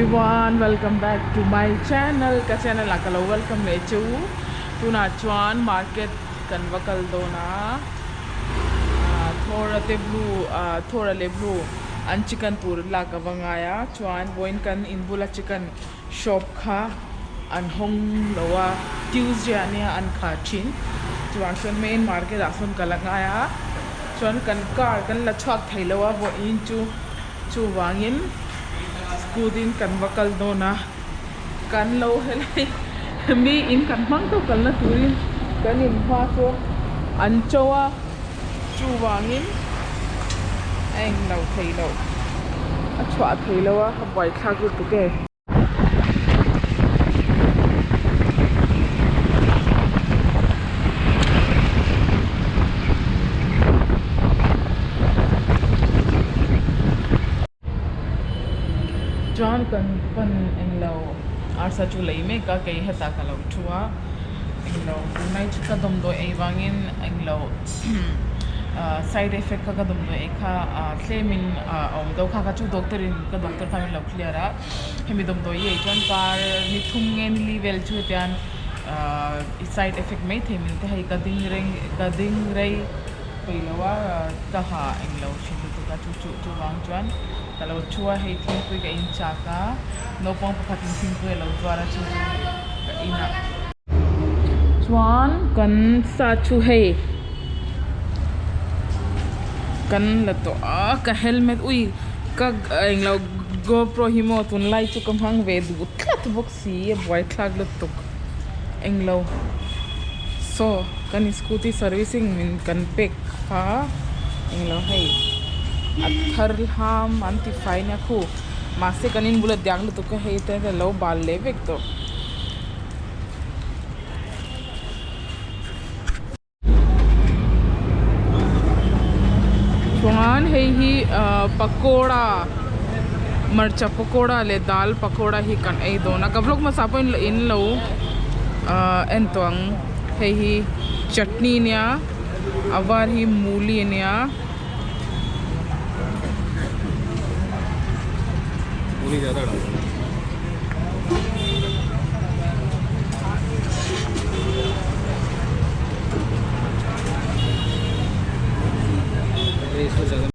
everyone, welcome back to my channel. Ka channel akalo welcome me chu. Tuna chuan market kan vakal do na. Thora te blue, thora le blue. An chicken tur la ka wangaya. Chuan boin kan inbula chicken shop kha an hong lawa Tuesday ania an kha chin. Chuan main market asun kalangaya. Chuan kan car kan la chak thailawa bo in chu wangin. Scooty kan vakal do na kan lo helai mi in kan mang to kan na turin kan in pha so an chowa chu wangin anh lo thei lo a chwa thei lo a boy khak ru tu ke John kan pan englo arsa chu lei me ka kai hata ka lo thua englo nai chu ka dom do ei wangin englo side effect ka dom do e kha claimin om do kha ka chu doctor in ka doctor family lo clear a hemi dom do ye John par ni thum ngen level chu tian side effect mai themin te hai ka ding rei peilawa ka ha englo shin tu ka chu wang chuan kalau chua hei thing pui ka in chaka no pong pakhatin thing pui lo dwara chu ka ina chuan kan sa chu hei kan la to ka helmet ui ka englo GoPro himo tun lai chu kam hang ve du tlat box si boy thlag lu tuk englo so kan scooty servicing min kan pek ha englo hei athar ham anti fine khu mase kanin bulat dyang lu to ka hete te lo bal le vek to chuan hei hi pakoda marcha pakoda le dal pakoda hi kan ei do na ka vlog ma sa point in lo en tong hei hi chutney nia avar hi muli nia मूली ज़्यादा डालना इसको ज़्यादा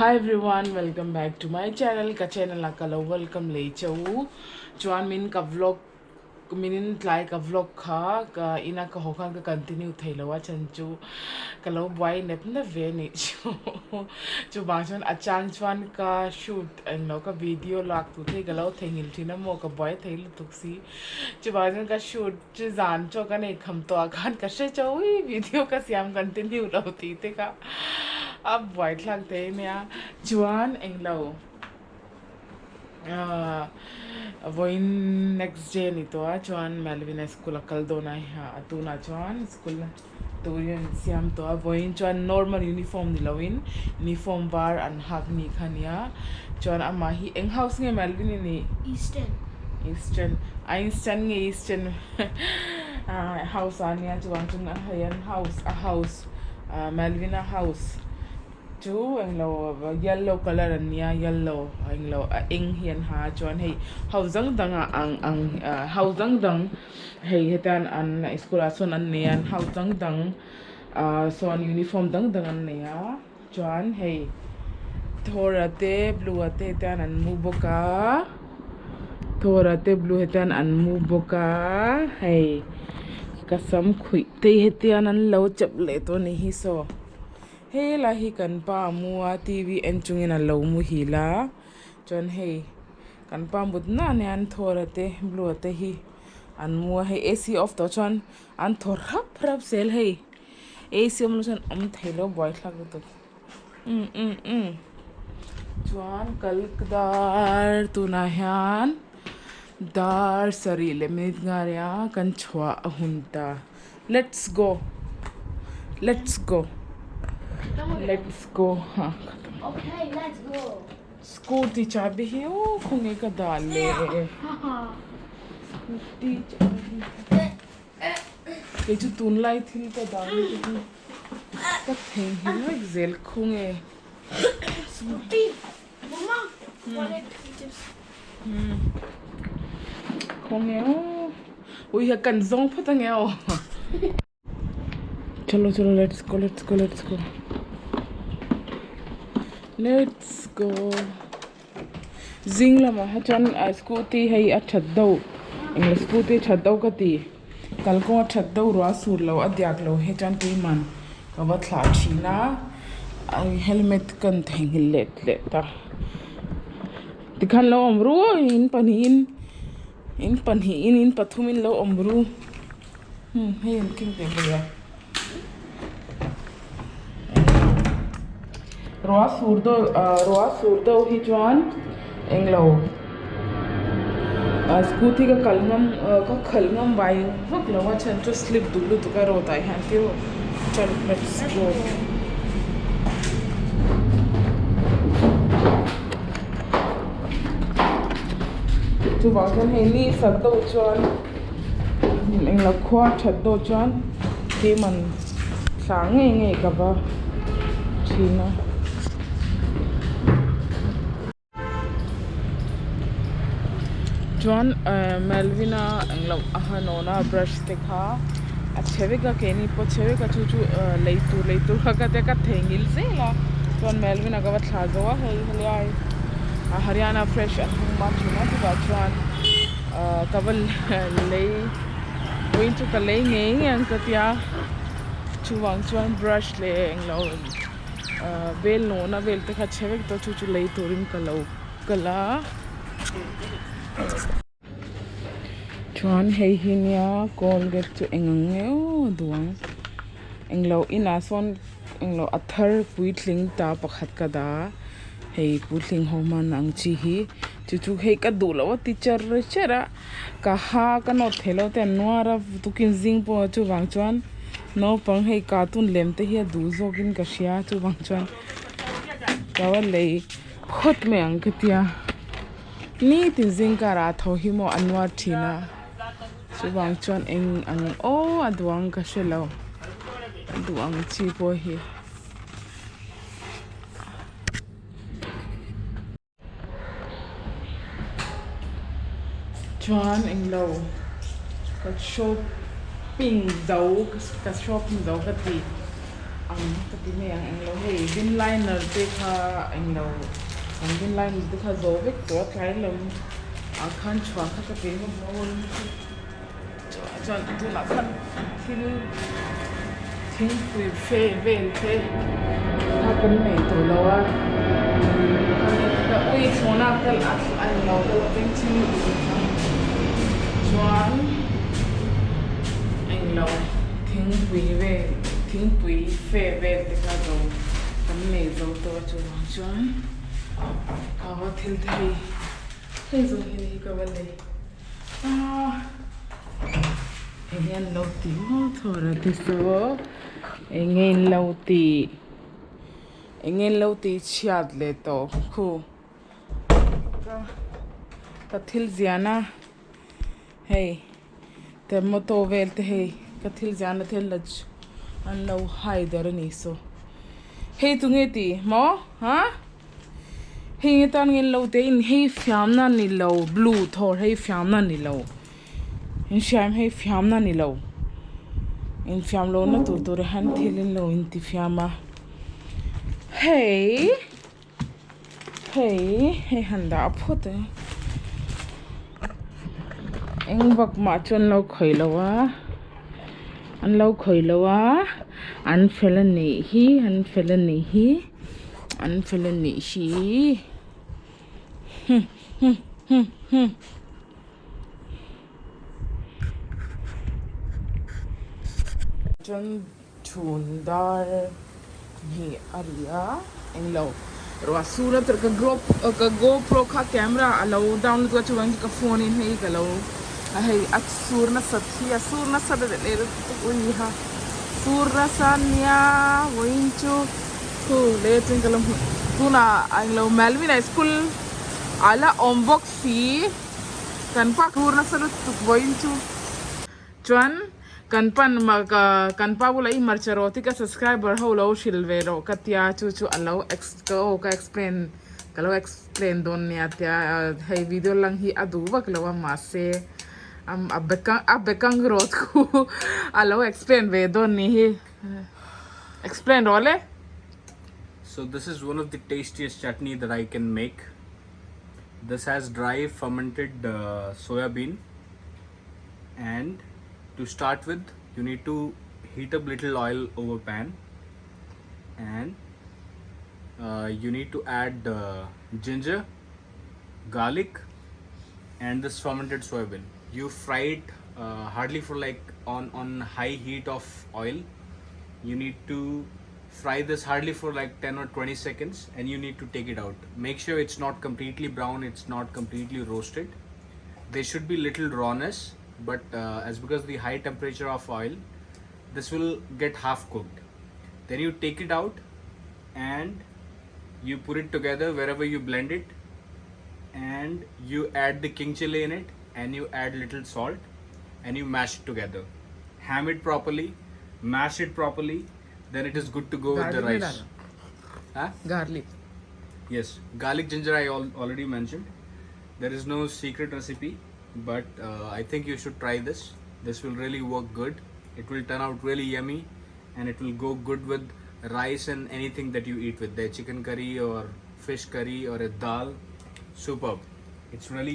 Hi everyone, welcome back to my channel. Ka channel akalo welcome le chau chuan min ka vlog minin tlai ka vlog kha ka ina ka hokhan ka continue thailawa chanchu kalo boy nep na ve ni chu ba chuan achang chuan ka shoot and no ka video lak tu the galo thengil thina mo ka boy thail tuksi chu ba chuan ka shoot chu zan cho ka nei kham to khan ka se chau video ka siam continue lo ti te ka अब white लगते हैं मैं जुआन एंगलो वो in next day नहीं तो जुआन Melvin school कल दो ना है तो ना जुआन स्कूल तो ये सियाम तो वो इन जुआन नॉर्मल यूनिफॉर्म दिलाविन यूनिफॉर्म बार अनहाक नहीं खानिया जुआन अम्मा ही एंग हाउस में मेलविन नहीं ईस्टर्न आइंस्टन के ईस्टर्न हाउस आनिया जुआन जुआन house Melvin house chú anh lo yellow color anh nia yellow anh lo ing hiền ha chuan hei hau zang dang ang hau zang dang hei hetan an school ason an nean hau zang dang son uniform dang dang an nea chuan hei thora te blue te tan an mu boka thora te blue hetan an mu boka hei kasam khui te hetian an lo chap le to ni hi so hey la hi kan pa mua TV en chungin a lo mu hi la chon hey kan pa mut na ne an thora te blue te hi an mua hey AC off to chon an thor rap sel hey AC om chon thailo boy thak to chuan kalkdar tu na hian dar sari le mit ngaria kan chwa ahunta let's go ha Okay, let's go. scooty chabi hi o khunge ka dale scooty chabi ke chu tun lai thil ka dale ka theng hi no exel khunge Scooty. Mama, what it just khunge o ui ha kan zong phatang eo chalo let's go zing lama ha chan scooty hei a that do engla scooty that do ka ti kalko a that do ro sur lo adyak lo he chan ti man ka wa thla thina ai helmet kan theng let ta tikhan lo omru in pathumin lo omru hey king te boya roa surdo hi chuan englo scooty ka khalngam vai hok lawa chan to slip dulu to ka rota han ti chal let's go chu ba kan he ni sak do chuan englo khwa that do chuan ti man sa nge ka ba china John Melvina englo ahanona brush tekha achevega keni po chevega chu leitur kha te ka thengil zela John Melvina ga thla zawa heliai Haryana fresh and ma chuna ba John kaval lei going to kalei nge ang katia chuwang chuan brush le englo bel no na bel te kha chevek to chu leiturim kala chuan hei hinia colgate chu engangeu duang englo ina son englo athar puitling ta pakhat ka da hei puitling homan ang chi hi chu hei ka dula wa teacher chera ka ha ka no thelo te nuara tukin jing po chu wang chuan no pang hei cartoon lem te hi du zogin ka sia chu wang chuan kawa lei phot me ang katia ni tin jing ka ra tho hi mo anwa thina subang chuan eng ang o aduang ka shelo aduang chi po hi chuan eng lo ka shopping dau ka ti ang ka ti me ang eng lo hey bin liner te kha eng lo ang bin liner te kha zo vek to kai lam akhan chwa kha ka pe mo bol chuan tu la khan thil thing pui fe vel fe ha kan nei to lawa ka ui chona kal an lo ko ting chi chuan anh lâu thing pui fe ve te ka zo kan nei zo to chu chuan ka wa thil thei hei zo hi ka wa le engin lo ti mo thora ti so engin lo ti chiat le to khu ka thil ziana hey te moto vel te hey ka thil ziana thil laj an lo hai dar ni so Hey tu nghe ti mo hả? Hey nghe tan nghe lâu te in hey fiam na ni lâu blue thor hey fiam na ni lâu. In fiam hey fiam na ni lâu. In fiam lo na tu han thilin lo in ti fiama. Hey. Hey, hey handa phote. Eng bak ma chon lo khoi lo wa. An lo khoi lo wa. An felan ni hi, an felan ni hi. An felan ni hi. Chon chun dar ni aria eng lo. Rồi surat ka GoPro ka camera alo download ka chuang ka phone in hei ka lo hei at surna sathi surna sad de le ui ha surna sanya woin chu tu le tin kalam tu na ang lo Melvin school ala ombok si kan pa surna sad tu woin chu chuan kan pan ma kan pa bula I marcharoti ka subscriber ho lo shilvero katia chu alo ka explain don nia tia hey video lang hi adu bak lo ma se bekang rot ku alo explain ve don ni hi explain role. So this is one of the tastiest chutney that I can make. This has dry fermented soya bean, and to start with you need to heat up little oil over pan, and you need to add ginger, garlic, and this fermented soybean. You fry it hardly for like on high heat of oil. You need to fry this hardly for like 10 or 20 seconds, and you need to take it out. Make sure it's not completely brown, it's not completely roasted. There should be little rawness, but as because the high temperature of oil, this will get half cooked. Then you take it out and you put it together wherever you blend it, and you add the king chili in it, and you add little salt, and you mash it together. Ham it properly, mash it properly, then it is good to go with the rice. Huh? Garlic. Yes, garlic ginger I already mentioned. There is no secret recipe, but I think you should try this. This will really work good. It will turn out really yummy, and it will go good with rice and anything that you eat with, the chicken curry or fish curry or a dal. Superb. It's really